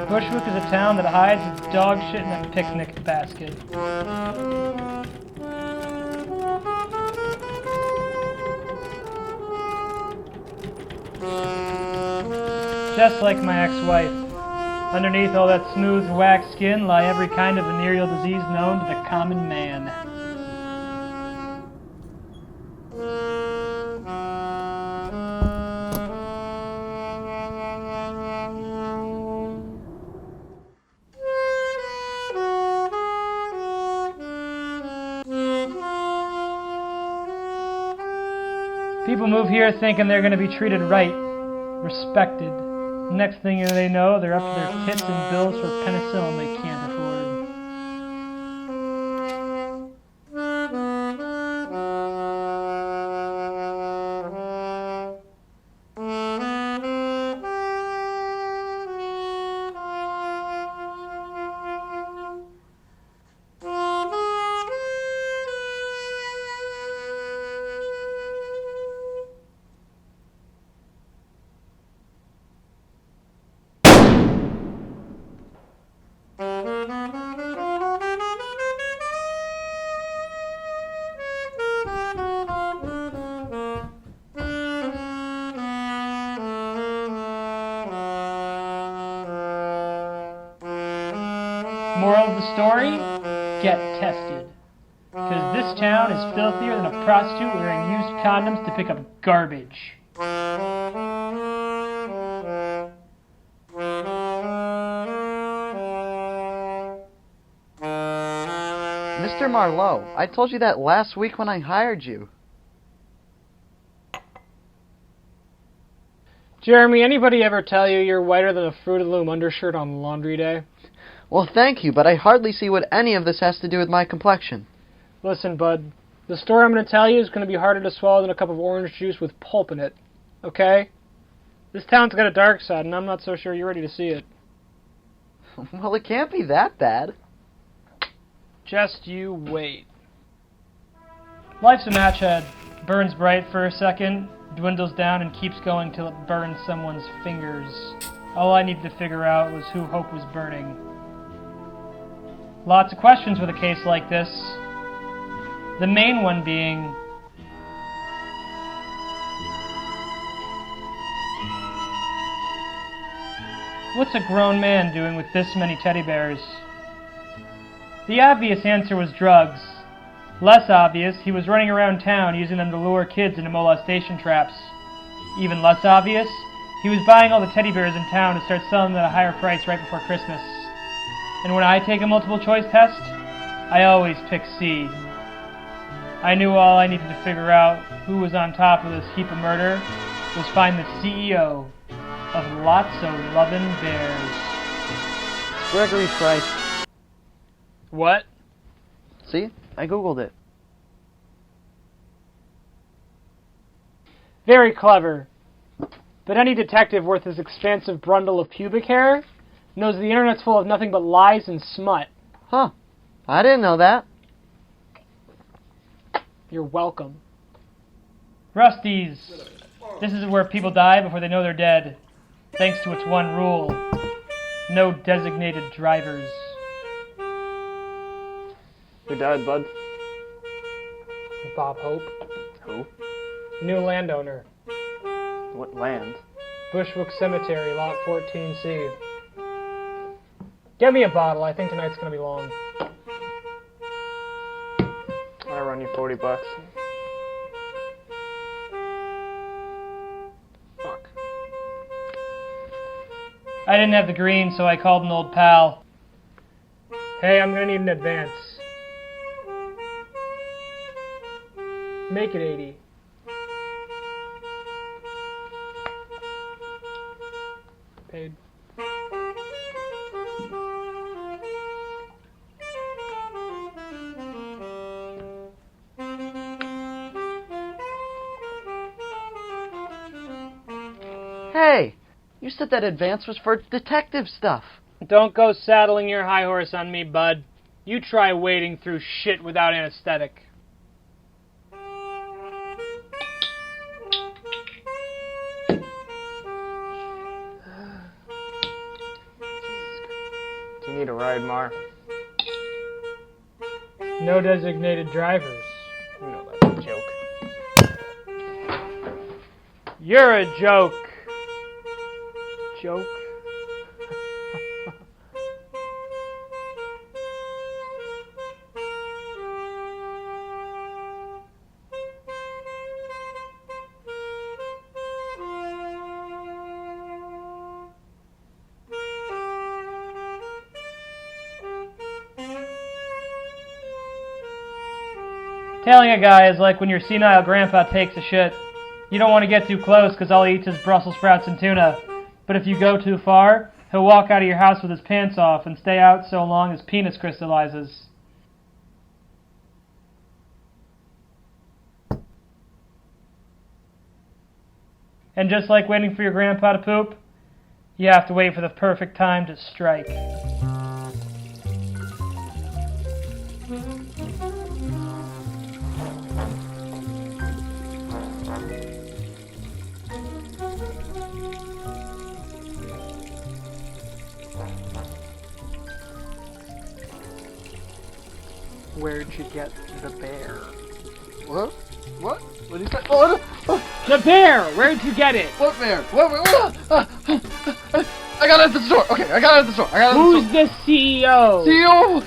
Bushwick is a town that hides its dog shit in a picnic basket. Just like my ex-wife. Underneath all that smooth, waxed skin lie every kind of venereal disease known to the common man. People move here thinking they're going to be treated right, respected. Next thing they know, they're up to their tits in bills for penicillin they can't afford. Moral of the story? Get tested. Because this town is filthier than a prostitute wearing used condoms to pick up garbage. Mr. Marlowe, I told you that last week when I hired you. Jeremy, anybody ever tell you you're whiter than a Fruit of the Loom undershirt on laundry day? Well, thank you, but I hardly see what any of this has to do with my complexion. Listen, bud, the story I'm going to tell you is going to be harder to swallow than a cup of orange juice with pulp in it, okay? This town's got a dark side, and I'm not so sure you're ready to see it. Well, it can't be that bad. Just you wait. Life's a match head. Burns bright for a second, dwindles down, and keeps going till it burns someone's fingers. All I needed to figure out was who Hope was burning. Lots of questions with a case like this. The main one being, what's a grown man doing with this many teddy bears? The obvious answer was drugs. Less obvious, he was running around town using them to lure kids into molestation traps. Even less obvious, he was buying all the teddy bears in town to start selling them at a higher price right before Christmas. And when I take a multiple choice test, I always pick C. I knew all I needed to figure out who was on top of this heap of murder was find the CEO of Lots of Lovin' Bears. Gregory Price. What? See? I googled it. Very clever. But any detective worth his expansive bundle of pubic hair knows the internet's full of nothing but lies and smut. Huh. I didn't know that. You're welcome. Rusties. This is where people die before they know they're dead. Thanks to its one rule. No designated drivers. Who died, bud? Bob Hope. Who? New landowner. What land? Bushwick Cemetery, lot 14C. Get me a bottle. I think tonight's going to be long. I'll run you $40. Fuck. I didn't have the green, so I called an old pal. Hey, I'm going to need an advance. Make it 80. Paid. Hey, you said that advance was for detective stuff. Don't go saddling your high horse on me, bud. You try wading through shit without anesthetic. You need a ride, Mar. No designated drivers. You know that's a joke. You're a joke. Joke? Tailing a guy is like when your senile grandpa takes a shit. You don't want to get too close because all he eats is Brussels sprouts and tuna. But if you go too far, he'll walk out of your house with his pants off and stay out so long his penis crystallizes. And just like waiting for your grandpa to poop, you have to wait for the perfect time to strike. Where'd you get the bear? What? What? What did you say? Oh, The bear! Where'd you get it? what bear? What? I got it at the store. Okay, I got it at the store. Who's the CEO? CEO?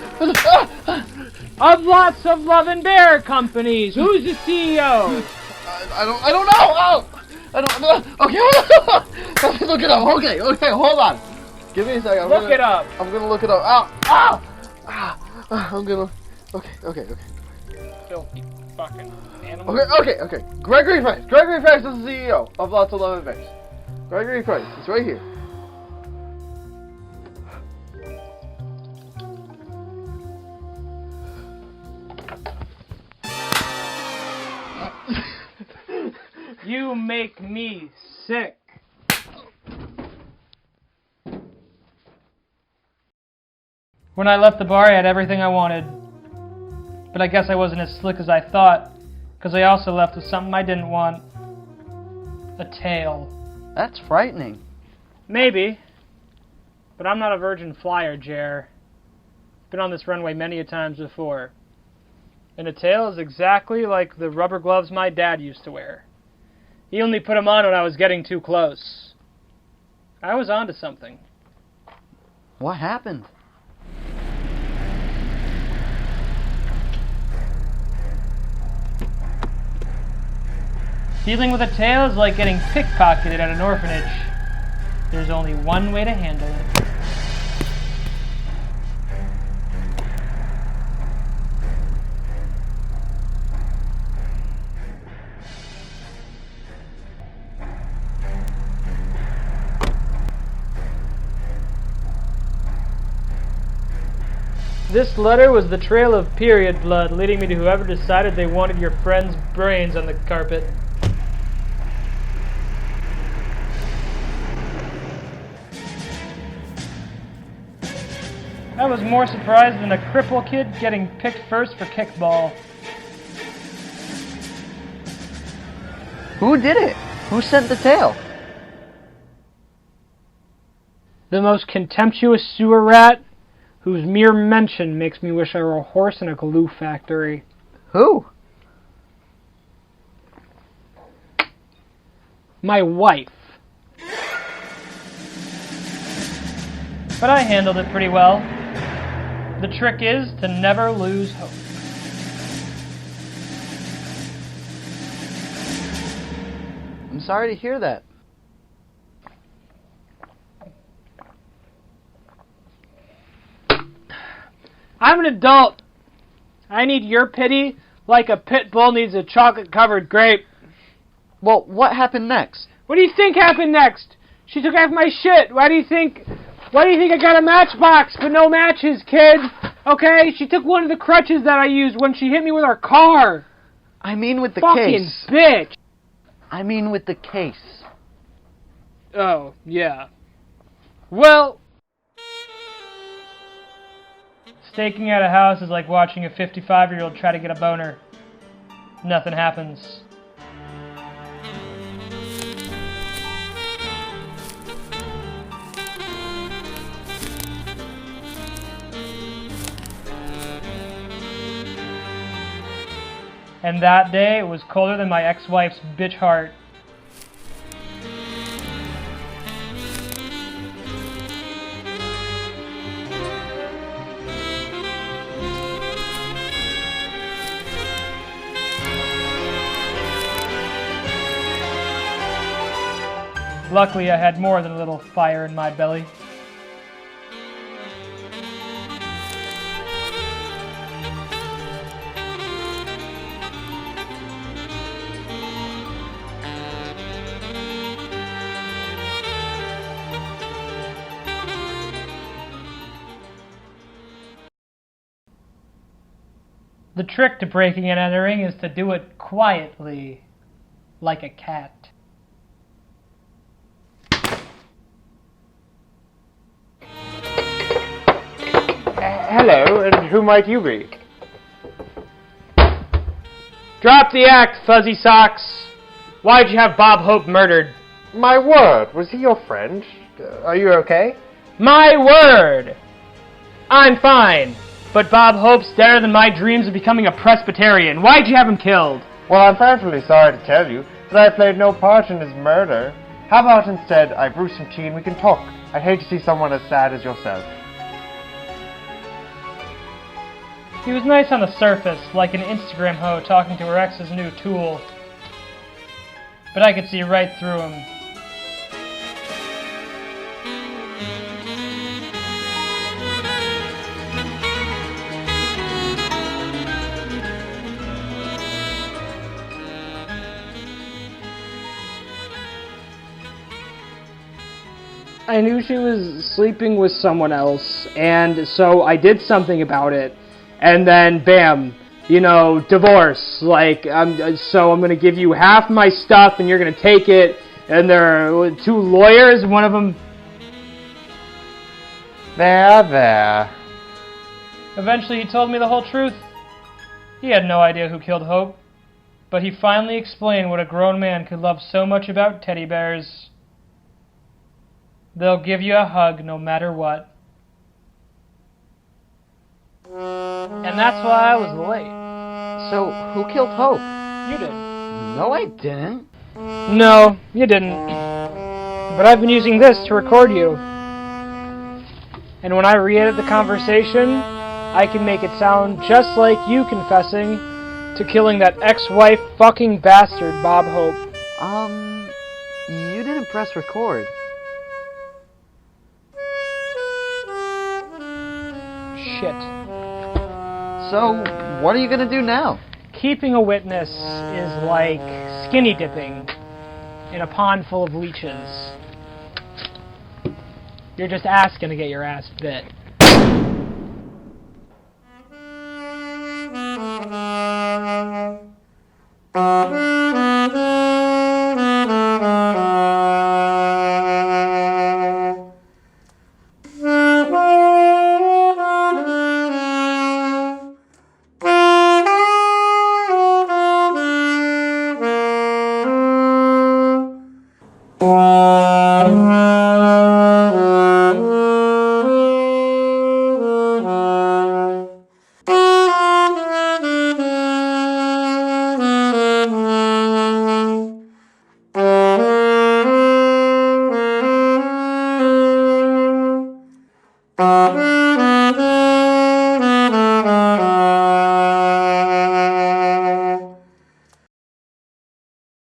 Of lots of love and bear companies. Who's the CEO? I don't know. Oh, I don't know. Okay, hold on. Let me look it up. Okay, hold on. Give me a second. Look it up. I'm gonna look it up. Ow! Ow! I'm gonna. Okay. Filthy fucking animal. Okay. Gregory Price. Gregory Price is the CEO of Lots of Love and Bears. Gregory Price. It's right here. You make me sick. When I left the bar, I had everything I wanted. But I guess I wasn't as slick as I thought, because I also left with something I didn't want. A tail. That's frightening. Maybe. But I'm not a virgin flyer, Jer. Been on this runway many a times before. And a tail is exactly like the rubber gloves my dad used to wear. He only put them on when I was getting too close. I was onto something. What happened? Dealing with a tail is like getting pickpocketed at an orphanage. There's only one way to handle it. This letter was the trail of period blood leading me to whoever decided they wanted your friend's brains on the carpet. I was more surprised than a cripple kid getting picked first for kickball. Who did it? Who sent the tail? The most contemptuous sewer rat, whose mere mention makes me wish I were a horse in a glue factory. Who? My wife. But I handled it pretty well. The trick is to never lose hope. I'm sorry to hear that. I'm an adult. I need your pity like a pit bull needs a chocolate-covered grape. Well, what happened next? What do you think happened next? She took half my shit. Why do you think I got a matchbox but no matches, kid? Okay, she took one of the crutches that I used when she hit me with her car. I mean with the Fucking case. bitch. I mean with the case. Oh, yeah. Well, staking out a house is like watching a 55-year-old try to get a boner. Nothing happens. And that day, it was colder than my ex-wife's bitch heart. Luckily, I had more than a little fire in my belly. The trick to breaking and entering is to do it quietly, like a cat. Hello, and who might you be? Drop the act, Fuzzy Socks! Why'd you have Bob Hope murdered? My word, was he your friend? Are you okay? My word! I'm fine, but Bob Hope's deader than my dreams of becoming a Presbyterian. Why'd you have him killed? Well, I'm frightfully sorry to tell you that I played no part in his murder. How about instead I brew some tea and we can talk? I'd hate to see someone as sad as yourself. He was nice on the surface, like an Instagram hoe talking to her ex's new tool. But I could see right through him. I knew she was sleeping with someone else, and so I did something about it. And then, bam, you know, divorce. Like, so I'm gonna give you half my stuff, and you're gonna take it. And there are two lawyers, one of them. There. Eventually, he told me the whole truth. He had no idea who killed Hope, but he finally explained what a grown man could love so much about teddy bears. They'll give you a hug no matter what. And that's why I was late. So, who killed Hope? You did. No, I didn't. No, you didn't. But I've been using this to record you. And when I re-edit the conversation, I can make it sound just like you confessing to killing that ex-wife fucking bastard, Bob Hope. You didn't press record. Shit. So, what are you gonna do now? Keeping a witness is like skinny dipping in a pond full of leeches. You're just asking to get your ass bit.